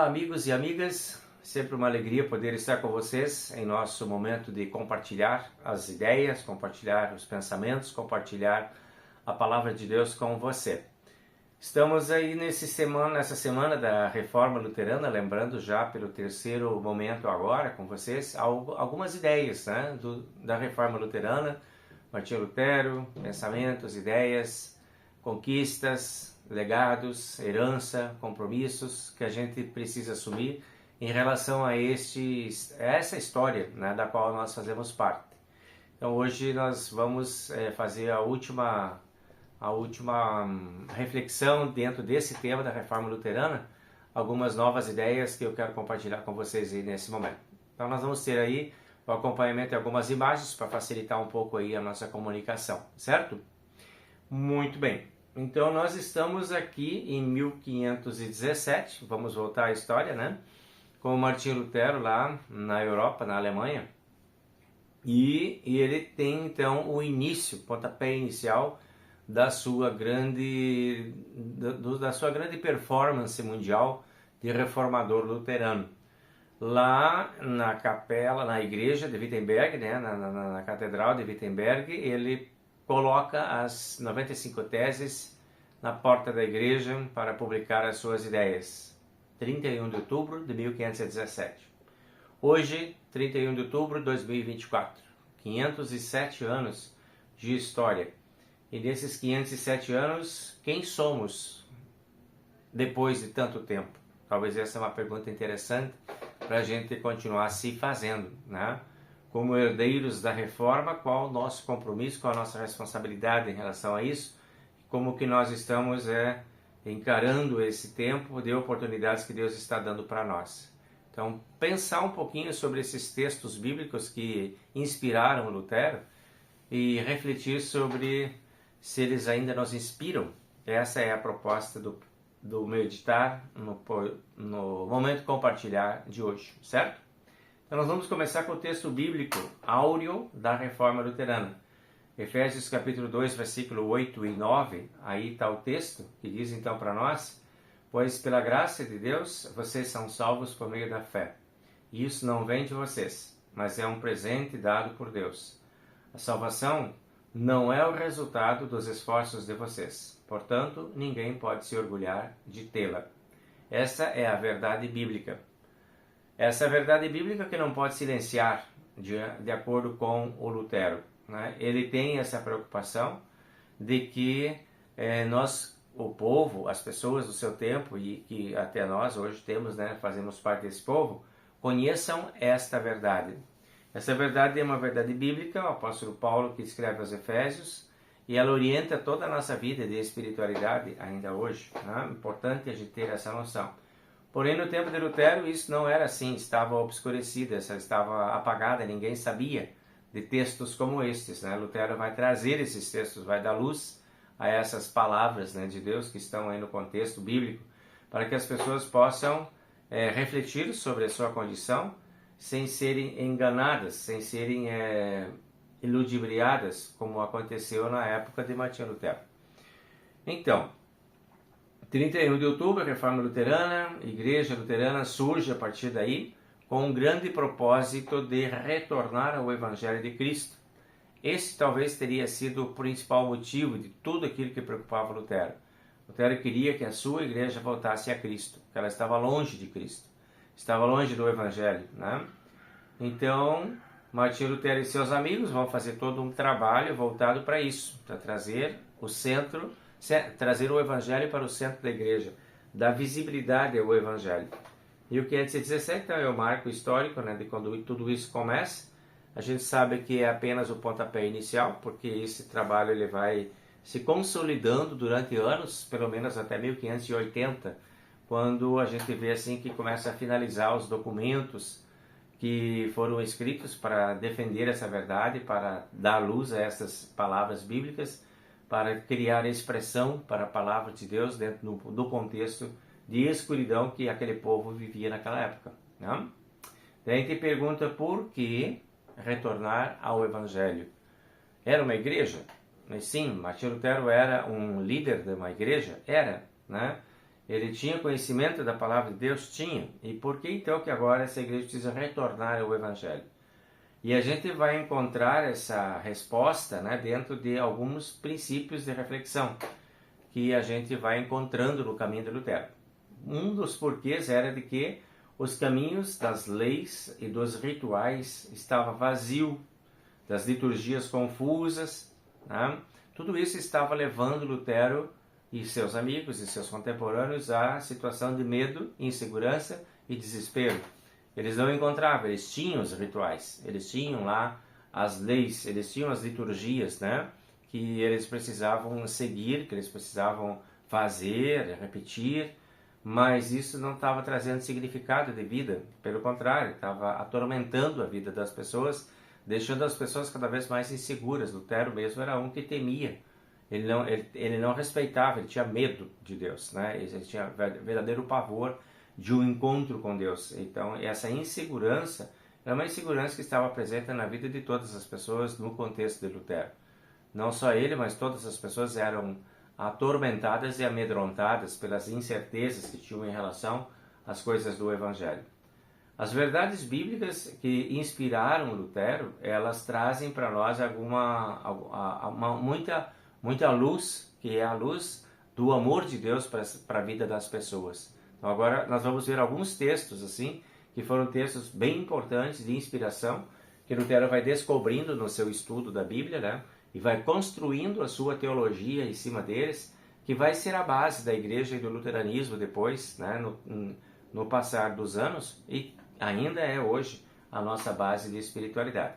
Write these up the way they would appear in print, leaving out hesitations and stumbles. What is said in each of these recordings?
amigos e amigas, sempre uma alegria poder estar com vocês em nosso momento de compartilhar as ideias, compartilhar os pensamentos, compartilhar a palavra de Deus com você. Estamos aí nessa semana da Reforma Luterana, lembrando já pelo terceiro momento agora com vocês algumas ideias, né, da Reforma Luterana, Martinho Lutero, pensamentos, ideias, conquistas, legados, herança, compromissos que a gente precisa assumir em relação a essa história, né, da qual nós fazemos parte. Então hoje nós vamos fazer a última reflexão dentro desse tema da Reforma Luterana, algumas novas ideias que eu quero compartilhar com vocês aí nesse momento. Então nós vamos ter aí o acompanhamento de algumas imagens para facilitar um pouco aí a nossa comunicação, certo? Muito bem. Então nós estamos aqui em 1517, vamos voltar à história, né? Com o Martinho Lutero lá na Europa, na Alemanha. E ele tem então o início, pontapé inicial da sua grande performance mundial de reformador luterano. Lá na capela, na igreja de Wittenberg, né? na catedral de Wittenberg, ele coloca as 95 teses na porta da igreja para publicar as suas ideias. 31 de outubro de 1517. Hoje, 31 de outubro de 2024. 507 anos de história. E nesses 507 anos, quem somos depois de tanto tempo? Talvez essa é uma pergunta interessante para a gente continuar se fazendo, né? Como herdeiros da reforma, qual o nosso compromisso, qual a nossa responsabilidade em relação a isso, como que nós estamos encarando esse tempo de oportunidades que Deus está dando para nós. Então, pensar um pouquinho sobre esses textos bíblicos que inspiraram Lutero e refletir sobre se eles ainda nos inspiram. Essa é a proposta do meditar no momento de compartilhar de hoje, certo? Então nós vamos começar com o texto bíblico áureo da Reforma Luterana. Efésios capítulo 2, versículo 8 e 9, aí está o texto que diz então para nós: pois pela graça de Deus vocês são salvos por meio da fé. E isso não vem de vocês, mas é um presente dado por Deus. A salvação não é o resultado dos esforços de vocês. Portanto, ninguém pode se orgulhar de tê-la. Essa é a verdade bíblica. Essa é a verdade bíblica que não pode silenciar, de acordo com o Lutero, né? Ele tem essa preocupação de que nós, o povo, as pessoas do seu tempo, e que até nós hoje temos, né, fazemos parte desse povo, conheçam esta verdade. Essa verdade é uma verdade bíblica, o apóstolo Paulo que escreve aos Efésios, e ela orienta toda a nossa vida de espiritualidade ainda hoje, né? Importante a gente ter essa noção. Porém, no tempo de Lutero, isso não era assim, estava obscurecida, estava apagada, ninguém sabia de textos como estes, né? Lutero vai trazer esses textos, vai dar luz a essas palavras, né, de Deus que estão aí no contexto bíblico, para que as pessoas possam refletir sobre a sua condição, sem serem enganadas, sem serem iludibriadas, como aconteceu na época de Martinho Lutero. Então, 31 de outubro, a Reforma Luterana, Igreja Luterana surge a partir daí com um grande propósito de retornar ao Evangelho de Cristo. Esse talvez teria sido o principal motivo de tudo aquilo que preocupava Lutero. Lutero queria que a sua igreja voltasse a Cristo, que ela estava longe de Cristo, estava longe do Evangelho, né? Então, Martinho Lutero e seus amigos vão fazer todo um trabalho voltado para isso, para trazer o Evangelho para o centro da igreja, dar visibilidade ao Evangelho. E o 517 então, é o marco histórico, né, de quando tudo isso começa. A gente sabe que é apenas o pontapé inicial, porque esse trabalho ele vai se consolidando durante anos, pelo menos até 1580, quando a gente vê assim que começa a finalizar os documentos que foram escritos para defender essa verdade, para dar luz a essas palavras bíblicas, para criar expressão para a palavra de Deus dentro do contexto de escuridão que aquele povo vivia naquela época, né? Daí a gente pergunta por que retornar ao Evangelho. Era uma igreja? Mas sim, Martinho Lutero era um líder de uma igreja? Era, né? Ele tinha conhecimento da palavra de Deus? Tinha. E por que então que agora essa igreja precisa retornar ao Evangelho? E a gente vai encontrar essa resposta, né, dentro de alguns princípios de reflexão que a gente vai encontrando no caminho de Lutero. Um dos porquês era de que os caminhos das leis e dos rituais estava vazio, das liturgias confusas, né? Tudo isso estava levando Lutero e seus amigos e seus contemporâneos à situação de medo, insegurança e desespero. Eles não encontravam, eles tinham os rituais, eles tinham lá as leis, eles tinham as liturgias, né? Que eles precisavam seguir, que eles precisavam fazer, repetir, mas isso não estava trazendo significado de vida, pelo contrário, estava atormentando a vida das pessoas, deixando as pessoas cada vez mais inseguras. Lutero mesmo era um que temia, ele não respeitava, ele tinha medo de Deus, né? Ele tinha verdadeiro pavor de um encontro com Deus. Então essa insegurança era uma insegurança que estava presente na vida de todas as pessoas no contexto de Lutero. Não só ele, mas todas as pessoas eram atormentadas e amedrontadas pelas incertezas que tinham em relação às coisas do Evangelho. As verdades bíblicas que inspiraram Lutero, elas trazem para nós muita luz, que é a luz do amor de Deus para a vida das pessoas. Então agora nós vamos ver alguns textos assim, que foram textos bem importantes de inspiração, que Lutero vai descobrindo no seu estudo da Bíblia, né? E vai construindo a sua teologia em cima deles, que vai ser a base da igreja e do luteranismo depois, né, no passar dos anos, e ainda é hoje a nossa base de espiritualidade.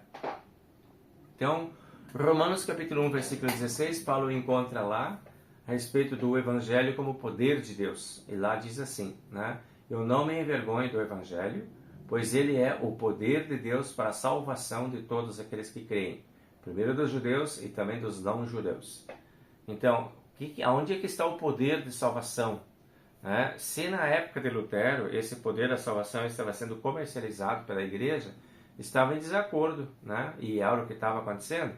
Então, Romanos capítulo 1, versículo 16, Paulo encontra lá a respeito do Evangelho como poder de Deus. E lá diz assim, né, eu não me envergonho do Evangelho, pois ele é o poder de Deus para a salvação de todos aqueles que creem. Primeiro dos judeus e também dos não-judeus. Então, onde é que está o poder de salvação? Se na época de Lutero esse poder da salvação estava sendo comercializado pela igreja, estava em desacordo, né? E era o que estava acontecendo,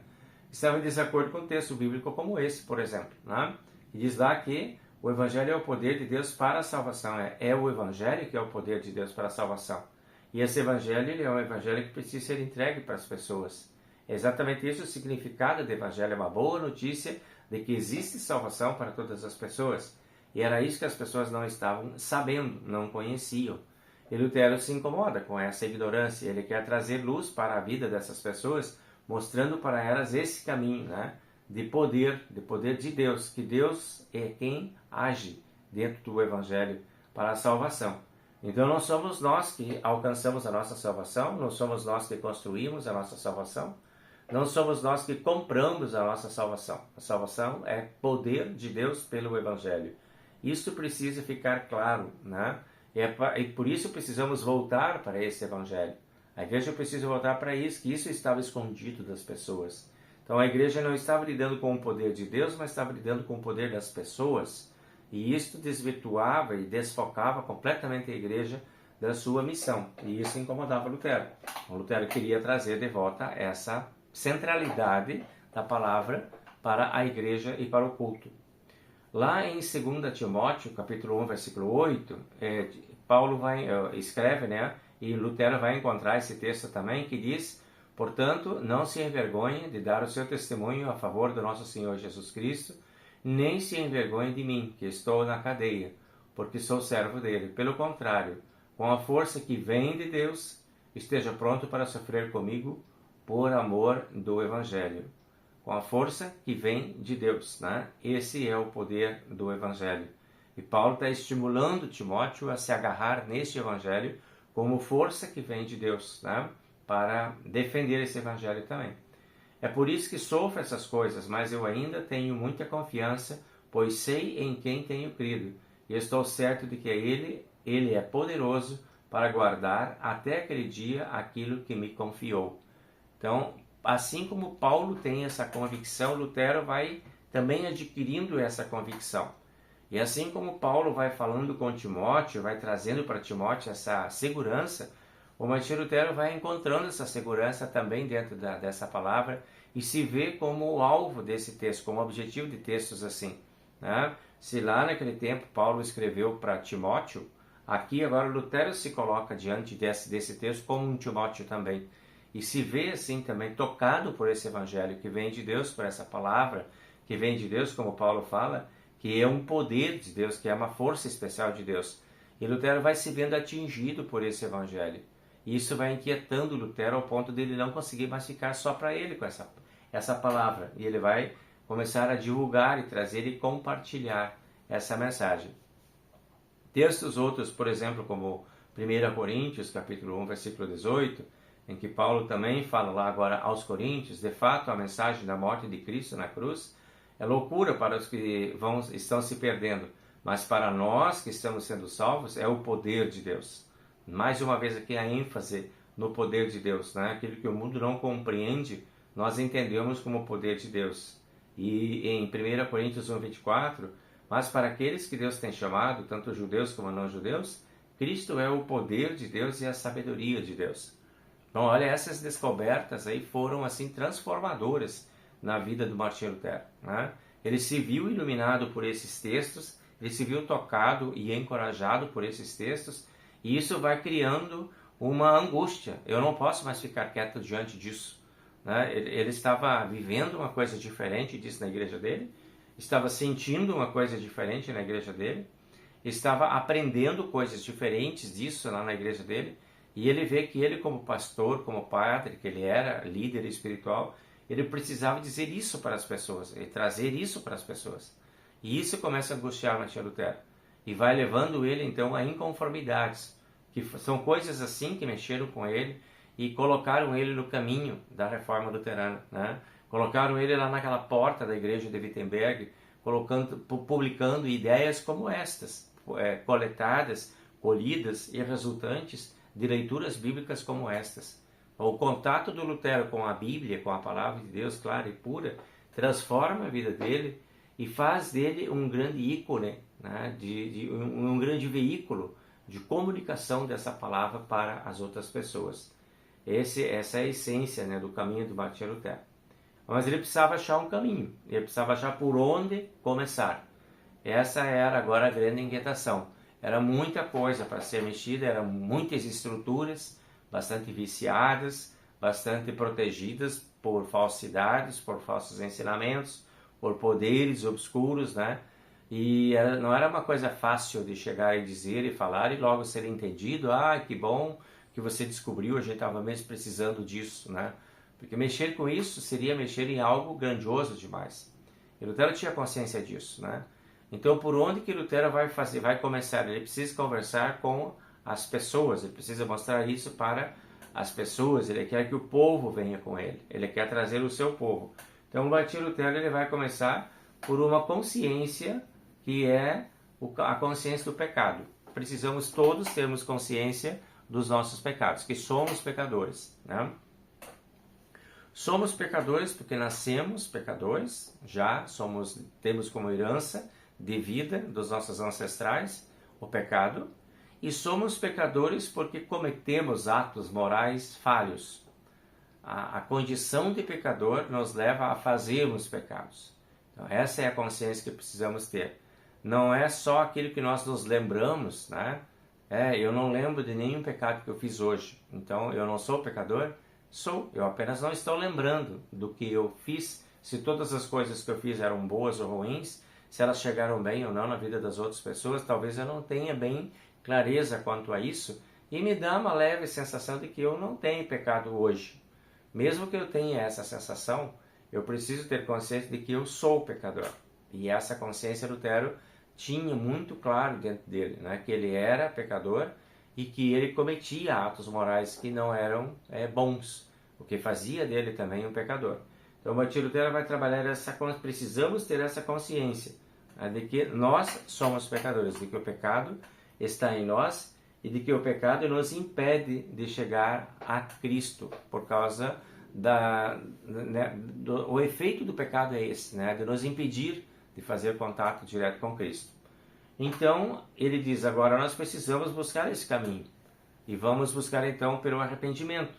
estava em desacordo com um texto bíblico como esse, por exemplo, né? E diz lá que o Evangelho é o poder de Deus para a salvação. É o Evangelho que é o poder de Deus para a salvação. E esse Evangelho ele é um Evangelho que precisa ser entregue para as pessoas. É exatamente isso o significado do Evangelho, é uma boa notícia de que existe salvação para todas as pessoas. E era isso que as pessoas não estavam sabendo, não conheciam. E Lutero se incomoda com essa ignorância, ele quer trazer luz para a vida dessas pessoas, mostrando para elas esse caminho, né, de poder de Deus, que Deus é quem age dentro do Evangelho para a salvação. Então não somos nós que alcançamos a nossa salvação, não somos nós que construímos a nossa salvação, não somos nós que compramos a nossa salvação. A salvação é poder de Deus pelo Evangelho. Isso precisa ficar claro, né? E por isso precisamos voltar para esse Evangelho. A igreja precisa voltar para isso, que isso estava escondido das pessoas. Então a igreja não estava lidando com o poder de Deus, mas estava lidando com o poder das pessoas. E isso desvirtuava e desfocava completamente a igreja da sua missão. E isso incomodava Lutero. O Lutero queria trazer de volta essa centralidade da palavra para a igreja e para o culto. Lá em 2 Timóteo, capítulo 1, versículo 8, Paulo escreve, né, e Lutero vai encontrar esse texto também, que diz, portanto, não se envergonhe de dar o seu testemunho a favor do nosso Senhor Jesus Cristo, nem se envergonhe de mim, que estou na cadeia, porque sou servo dele. Pelo contrário, com a força que vem de Deus, esteja pronto para sofrer comigo por amor do Evangelho. Com a força que vem de Deus, né? Esse é o poder do Evangelho. E Paulo está estimulando Timóteo a se agarrar neste Evangelho como força que vem de Deus, né? Para defender esse Evangelho também. É por isso que sofro essas coisas, mas eu ainda tenho muita confiança, pois sei em quem tenho crido, e estou certo de que ele é poderoso para guardar até aquele dia aquilo que me confiou. Então, assim como Paulo tem essa convicção, Lutero vai também adquirindo essa convicção. E assim como Paulo vai falando com Timóteo, vai trazendo para Timóteo essa segurança, o Martinho Lutero vai encontrando essa segurança também dentro dessa palavra e se vê como o alvo desse texto, como objetivo de textos assim. né? Se lá naquele tempo Paulo escreveu para Timóteo, aqui agora Lutero se coloca diante desse texto como um Timóteo também. E se vê assim também tocado por esse evangelho que vem de Deus, por essa palavra que vem de Deus, como Paulo fala, que é um poder de Deus, que é uma força especial de Deus. E Lutero vai se vendo atingido por esse evangelho. E isso vai inquietando Lutero ao ponto dele não conseguir mais ficar só para ele com essa palavra. E ele vai começar a divulgar e trazer e compartilhar essa mensagem. Textos outros, por exemplo, como 1 Coríntios, capítulo 1, versículo 18, em que Paulo também fala lá agora aos Coríntios, de fato, a mensagem da morte de Cristo na cruz é loucura para os que estão se perdendo, mas para nós que estamos sendo salvos é o poder de Deus. Mais uma vez aqui a ênfase no poder de Deus, né? Aquilo que o mundo não compreende, nós entendemos como o poder de Deus. E em 1 Coríntios 1, 24, mas para aqueles que Deus tem chamado, tanto judeus como não judeus, Cristo é o poder de Deus e a sabedoria de Deus. Então, olha, essas descobertas aí foram assim transformadoras na vida do Martinho Lutero, né? Ele se viu iluminado por esses textos, ele se viu tocado e encorajado por esses textos, e isso vai criando uma angústia. Eu não posso mais ficar quieto diante disso, né? Ele estava vivendo uma coisa diferente disso na igreja dele, estava sentindo uma coisa diferente na igreja dele, estava aprendendo coisas diferentes disso lá na igreja dele, e ele vê que ele como pastor, como padre, que ele era líder espiritual, ele precisava dizer isso para as pessoas, e trazer isso para as pessoas. E isso começa a angustiar Martinho Lutero, e vai levando ele então a inconformidades, que são coisas assim que mexeram com ele, e colocaram ele no caminho da reforma luterana, né? Colocaram ele lá naquela porta da igreja de Wittenberg, publicando ideias como estas, coletadas, colhidas e resultantes de leituras bíblicas como estas. O contato do Lutero com a Bíblia, com a palavra de Deus clara e pura, transforma a vida dele e faz dele um grande ícone, né? Um grande veículo de comunicação dessa palavra para as outras pessoas. Essa é a essência, né, do caminho do Martinho Lutero. Mas ele precisava achar um caminho, ele precisava achar por onde começar. Essa era agora a grande inquietação. Era muita coisa para ser mexida, eram muitas estruturas, bastante viciadas, bastante protegidas por falsidades, por falsos ensinamentos, por poderes obscuros, né? E não era uma coisa fácil de chegar e dizer e falar e logo ser entendido. Ah, que bom que você descobriu, a gente estava mesmo precisando disso, né? Porque mexer com isso seria mexer em algo grandioso demais. E Lutero tinha consciência disso, né? Então, por onde que Lutero vai começar? Ele precisa conversar com as pessoas, ele precisa mostrar isso para as pessoas, ele quer que o povo venha com ele, ele quer trazer o seu povo. Então, o Martinho Lutero ele vai começar por uma consciência que é a consciência do pecado. Precisamos todos termos consciência dos nossos pecados, que somos pecadores, né? Somos pecadores porque nascemos pecadores, temos como herança de vida dos nossos ancestrais o pecado, e somos pecadores porque cometemos atos morais falhos. A condição de pecador nos leva a fazermos pecados. Então, essa é a consciência que precisamos ter. Não é só aquilo que nós nos lembramos, né? Eu não lembro de nenhum pecado que eu fiz hoje, então eu não sou pecador? Sou, eu apenas não estou lembrando do que eu fiz, se todas as coisas que eu fiz eram boas ou ruins, se elas chegaram bem ou não na vida das outras pessoas, talvez eu não tenha bem clareza quanto a isso, e me dá uma leve sensação de que eu não tenho pecado hoje. Mesmo que eu tenha essa sensação, eu preciso ter consciência de que eu sou pecador. E essa consciência Lutero tinha muito claro dentro dele, né? Que ele era pecador e que ele cometia atos morais que não eram bons, o que fazia dele também um pecador. Então, Martinho Lutero vai trabalhar precisamos ter essa consciência, né, de que nós somos pecadores, de que o pecado está em nós e de que o pecado nos impede de chegar a Cristo, por causa o efeito do pecado é esse, né, de nos impedir de fazer contato direto com Cristo. Então, ele diz, agora nós precisamos buscar esse caminho. E vamos buscar então pelo arrependimento.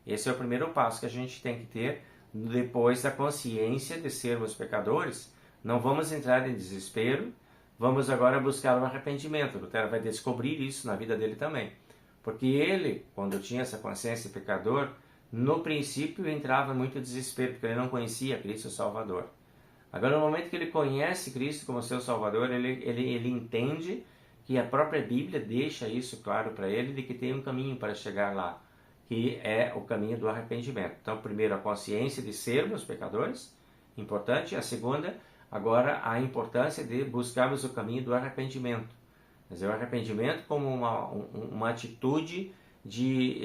Esse é o primeiro passo que a gente tem que ter depois da consciência de sermos pecadores. Não vamos entrar em desespero, vamos agora buscar o arrependimento. Lutero vai descobrir isso na vida dele também. Porque ele, quando tinha essa consciência de pecador, no princípio entrava muito em desespero, porque ele não conhecia Cristo Salvador. Agora, no momento que ele conhece Cristo como seu Salvador, ele entende que a própria Bíblia deixa isso claro para ele, de que tem um caminho para chegar lá, que é o caminho do arrependimento. Então, primeiro, a consciência de sermos pecadores, importante. A segunda, agora, a importância de buscarmos o caminho do arrependimento. Quer dizer, o arrependimento como uma atitude de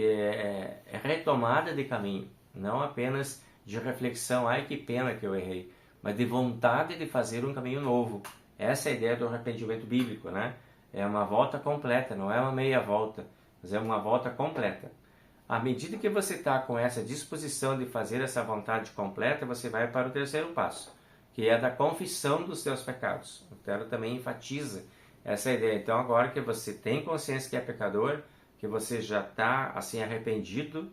retomada de caminho, não apenas de reflexão, ai que pena que eu errei, mas de vontade de fazer um caminho novo. Essa é a ideia do arrependimento bíblico, né? É uma volta completa, não é uma meia volta, mas é uma volta completa. À medida que você está com essa disposição de fazer essa vontade completa, você vai para o terceiro passo, que é a da confissão dos seus pecados. O Lutero também enfatiza essa ideia. Então, agora que você tem consciência que é pecador, que você já está assim arrependido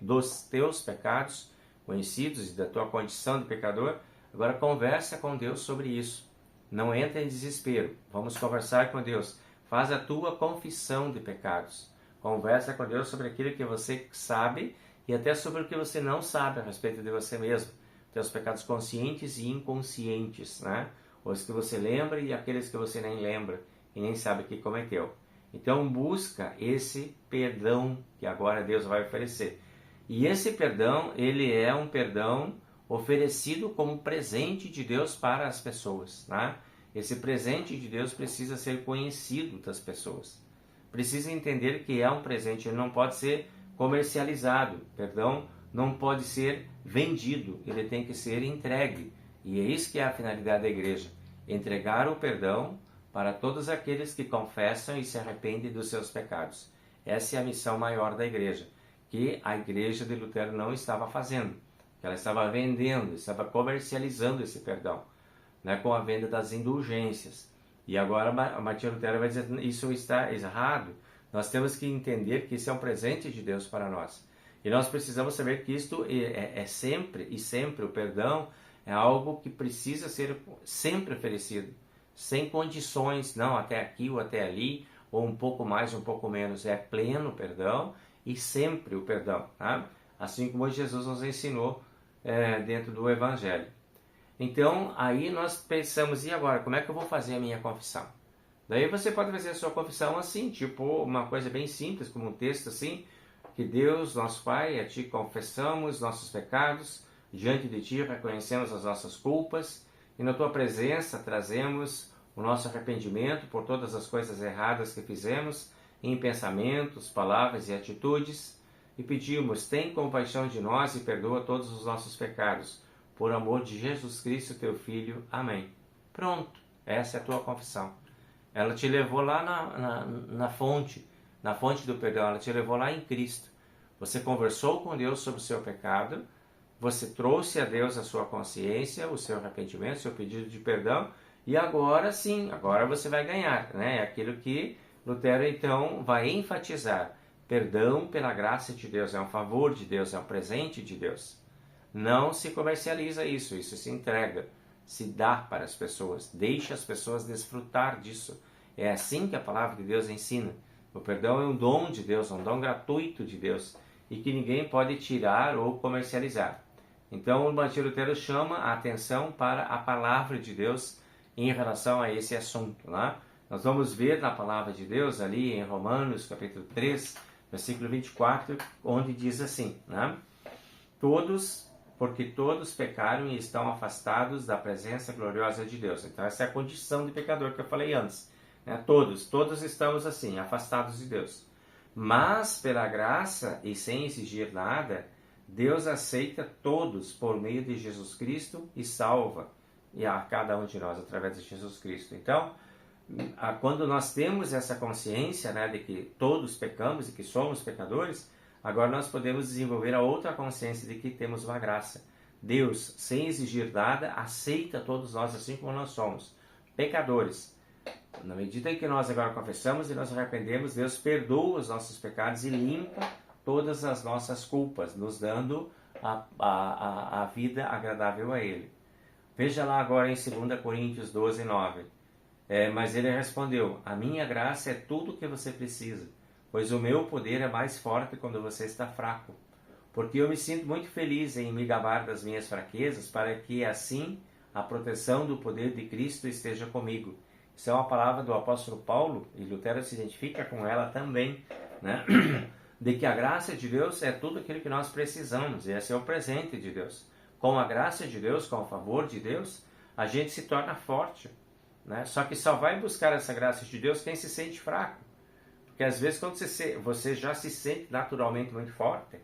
dos teus pecados conhecidos e da tua condição de pecador, agora conversa com Deus sobre isso. Não entra em desespero. Vamos conversar com Deus. Faz a tua confissão de pecados. Conversa com Deus sobre aquilo que você sabe e até sobre o que você não sabe a respeito de você mesmo. Teus pecados conscientes e inconscientes, né? Os que você lembra e aqueles que você nem lembra e nem sabe que cometeu. Então busca esse perdão que agora Deus vai oferecer. E esse perdão, ele é um perdão oferecido como presente de Deus para as pessoas, né? Esse presente de Deus precisa ser conhecido das pessoas. Precisa entender que é um presente, ele não pode ser comercializado. Perdão não pode ser vendido, ele tem que ser entregue. E é isso que é a finalidade da igreja, entregar o perdão para todos aqueles que confessam e se arrependem dos seus pecados. Essa é a missão maior da igreja, que a igreja de Lutero não estava fazendo. Ela estava vendendo, estava comercializando esse perdão, né, com a venda das indulgências. E agora Martinho Lutero vai dizer, isso está errado. Nós temos que entender que isso é um presente de Deus para nós. E nós precisamos saber que isto é sempre e sempre, o perdão é algo que precisa ser sempre oferecido, sem condições, não até aqui ou até ali, ou um pouco mais, um pouco menos. É pleno o perdão e sempre o perdão, tá? Assim como Jesus nos ensinou dentro do Evangelho. Então, aí nós pensamos, e agora, como é que eu vou fazer a minha confissão? Daí você pode fazer a sua confissão assim, tipo uma coisa bem simples, como um texto assim, que Deus, nosso Pai, a Ti confessamos nossos pecados, diante de Ti reconhecemos as nossas culpas, e na Tua presença trazemos o nosso arrependimento por todas as coisas erradas que fizemos, em pensamentos, palavras e atitudes, e pedimos, tem compaixão de nós e perdoa todos os nossos pecados, por amor de Jesus Cristo, Teu Filho. Amém. Pronto, essa é a tua confissão. Ela te levou lá na fonte do perdão, ela te levou lá em Cristo. Você conversou com Deus sobre o seu pecado, você trouxe a Deus a sua consciência, o seu arrependimento, o seu pedido de perdão, e agora sim, agora você vai ganhar, né? É aquilo que Lutero então vai enfatizar. Perdão pela graça de Deus, é um favor de Deus, é um presente de Deus. Não se comercializa isso se entrega, se dá para as pessoas, deixa as pessoas desfrutar disso. É assim que a palavra de Deus ensina. O perdão é um dom de Deus, um dom gratuito de Deus, e que ninguém pode tirar ou comercializar. Então o Martinho Lutero chama a atenção para a palavra de Deus em relação a esse assunto, né? Nós vamos ver na palavra de Deus ali em Romanos capítulo 3, versículo 24, onde diz assim, né? Porque todos pecaram e estão afastados da presença gloriosa de Deus. Então essa é a condição de pecador que eu falei antes, né? Todos estamos assim, afastados de Deus. Mas pela graça e sem exigir nada, Deus aceita todos por meio de Jesus Cristo e salva a cada um de nós através de Jesus Cristo. Então, quando nós temos essa consciência, né, de que todos pecamos e que somos pecadores, agora nós podemos desenvolver a outra consciência de que temos uma graça. Deus, sem exigir nada, aceita todos nós assim como nós somos, pecadores. Na medida em que nós agora confessamos e nos arrependemos, Deus perdoa os nossos pecados e limpa todas as nossas culpas, nos dando a vida agradável a Ele. Veja lá agora em 2 Coríntios 12, 9. Mas ele respondeu: a minha graça é tudo o que você precisa, pois o meu poder é mais forte quando você está fraco. Porque eu me sinto muito feliz em me gabar das minhas fraquezas, para que assim a proteção do poder de Cristo esteja comigo. Isso é uma palavra do apóstolo Paulo, e Lutero se identifica com ela também, né? De que a graça de Deus é tudo aquilo que nós precisamos, e esse é o presente de Deus. Com a graça de Deus, com o favor de Deus, a gente se torna forte, né? Só que só vai buscar essa graça de Deus quem se sente fraco. Porque às vezes quando você já se sente naturalmente muito forte,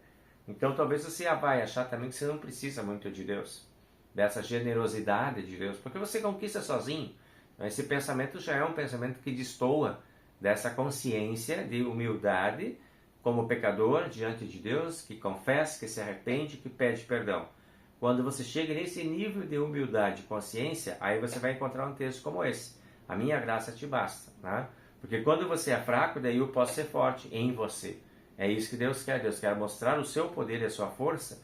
então talvez você vai achar também que você não precisa muito de Deus, dessa generosidade de Deus, porque você conquista sozinho. Esse pensamento já é um pensamento que destoa dessa consciência de humildade como pecador diante de Deus, que confessa, que se arrepende, que pede perdão. Quando você chega nesse nível de humildade e consciência, aí você vai encontrar um texto como esse: a minha graça te basta, né? Porque quando você é fraco, daí eu posso ser forte em você. É isso que Deus quer. Deus quer mostrar o seu poder e a sua força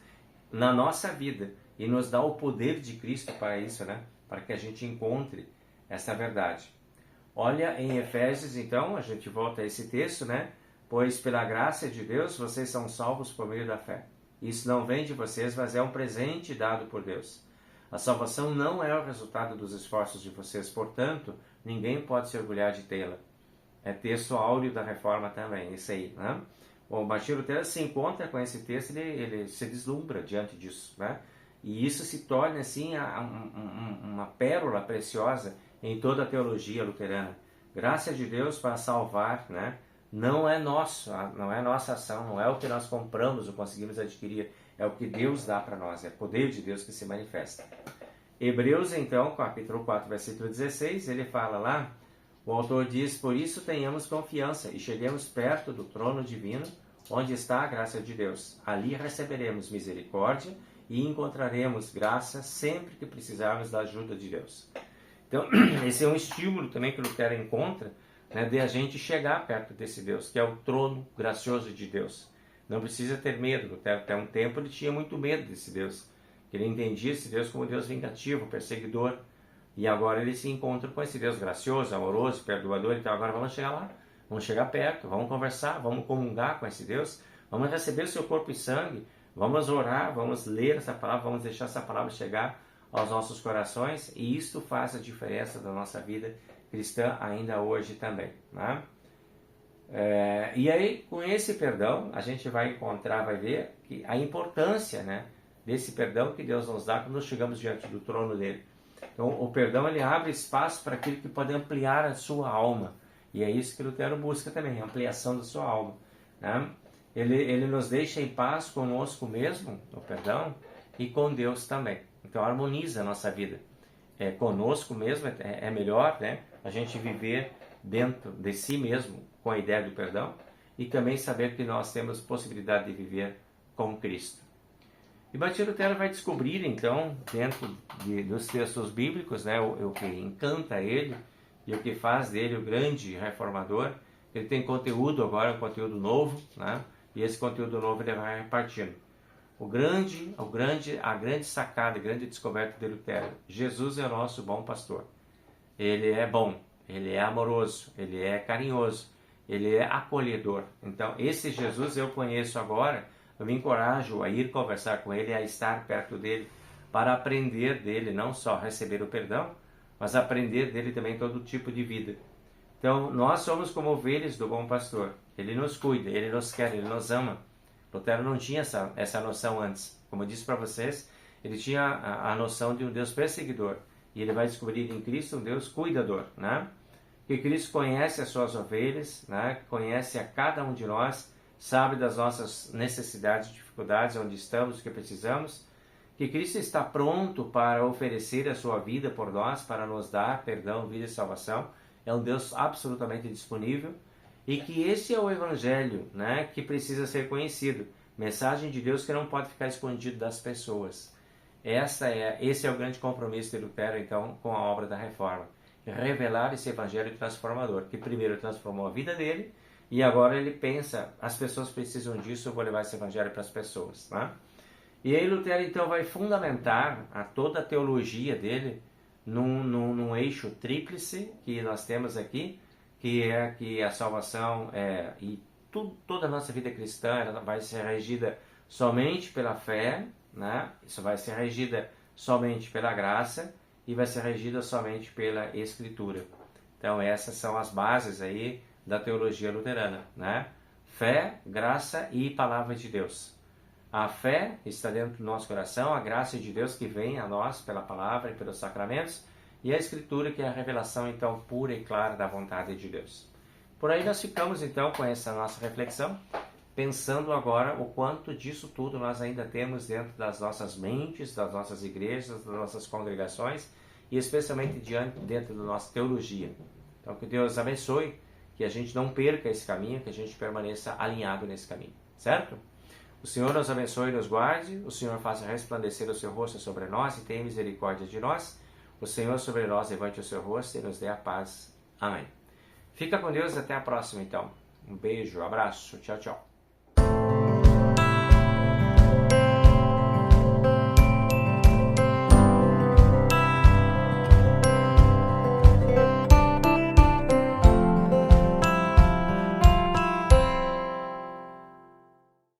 na nossa vida e nos dá o poder de Cristo para isso, né? Para que a gente encontre essa verdade. Olha em Efésios, então, a gente volta a esse texto, né? Pois pela graça de Deus vocês são salvos por meio da fé. Isso não vem de vocês, mas é um presente dado por Deus. A salvação não é o resultado dos esforços de vocês, portanto, ninguém pode se orgulhar de tê-la. É texto áureo da Reforma também, isso aí, né? O Martinho Lutero se encontra com esse texto, ele se deslumbra diante disso, né? E isso se torna, assim, uma pérola preciosa em toda a teologia luterana. Graça de Deus para salvar, né? Não é nosso, não é nossa ação, não é o que nós compramos ou conseguimos adquirir, é o que Deus dá para nós, é o poder de Deus que se manifesta. Hebreus, então, capítulo 4, versículo 16, ele fala lá, o autor diz: por isso tenhamos confiança e cheguemos perto do trono divino, onde está a graça de Deus. Ali receberemos misericórdia e encontraremos graça sempre que precisarmos da ajuda de Deus. Então, esse é um estímulo também que Lutero encontra, né, de a gente chegar perto desse Deus, que é o trono gracioso de Deus. Não precisa ter medo. Lutero, até um tempo, ele tinha muito medo desse Deus. Ele entendia esse Deus como Deus vingativo, perseguidor. E agora ele se encontra com esse Deus gracioso, amoroso, perdoador. Então agora vamos chegar lá, vamos chegar perto, vamos conversar, vamos comungar com esse Deus, vamos receber o seu corpo e sangue, vamos orar, vamos ler essa palavra, vamos deixar essa palavra chegar aos nossos corações, e isto faz a diferença da nossa vida cristã ainda hoje também, né? E aí, com esse perdão, a gente vai encontrar, vai ver que a importância, né, desse perdão que Deus nos dá quando nós chegamos diante do trono dele. Então, o perdão, ele abre espaço para aquilo que pode ampliar a sua alma. E é isso que Lutero busca também, a ampliação da sua alma, né? Ele nos deixa em paz conosco mesmo, o perdão, e com Deus também. Então, harmoniza a nossa vida. Conosco mesmo é melhor, né, a gente viver dentro de si mesmo com a ideia do perdão e também saber que nós temos possibilidade de viver com Cristo. E Martinho Lutero vai descobrir, então, dentro dos textos bíblicos, né, o que encanta ele e o que faz dele o grande reformador. Ele tem conteúdo agora, um conteúdo novo, né, e esse conteúdo novo ele vai repartindo. A grande sacada, a grande descoberta de Lutero: Jesus é o nosso bom pastor. Ele é bom, ele é amoroso, ele é carinhoso, ele é acolhedor. Então, esse Jesus eu conheço agora. Eu me encorajo a ir conversar com ele, a estar perto dele, para aprender dele, não só receber o perdão, mas aprender dele também todo tipo de vida. Então, nós somos como ovelhas do bom pastor. Ele nos cuida, ele nos quer, ele nos ama. Lutero não tinha essa noção antes. Como eu disse para vocês, ele tinha a noção de um Deus perseguidor. E ele vai descobrir em Cristo um Deus cuidador, né? Que Cristo conhece as suas ovelhas, né? Conhece a cada um de nós, sabe das nossas necessidades, dificuldades, onde estamos, o que precisamos. Que Cristo está pronto para oferecer a sua vida por nós, para nos dar perdão, vida e salvação. É um Deus absolutamente disponível. E que esse é o Evangelho, né, que precisa ser conhecido. Mensagem de Deus que não pode ficar escondido das pessoas. Esse é o grande compromisso de Lutero, então, com a obra da Reforma. Revelar esse Evangelho transformador, que primeiro transformou a vida dele, e agora ele pensa: as pessoas precisam disso, eu vou levar esse Evangelho para as pessoas, né? E aí Lutero então vai fundamentar toda a teologia dele num eixo tríplice que nós temos aqui, que é que a salvação e toda a nossa vida cristã ela vai ser regida somente pela fé, né? Isso vai ser regida somente pela graça e vai ser regida somente pela Escritura. Então essas são as bases aí da teologia luterana, né? Fé, graça e palavra de Deus. A fé está dentro do nosso coração, a graça de Deus que vem a nós pela palavra e pelos sacramentos, e a Escritura que é a revelação então pura e clara da vontade de Deus. Por aí nós ficamos então com essa nossa reflexão, pensando agora o quanto disso tudo nós ainda temos dentro das nossas mentes, das nossas igrejas, das nossas congregações e especialmente dentro da nossa teologia. Então que Deus abençoe, que a gente não perca esse caminho, que a gente permaneça alinhado nesse caminho, certo? O Senhor nos abençoe e nos guarde, o Senhor faça resplandecer o seu rosto sobre nós e tenha misericórdia de nós. O Senhor sobre nós levante o seu rosto e nos dê a paz. Amém. Fica com Deus, até a próxima então. Um beijo, abraço, tchau, tchau.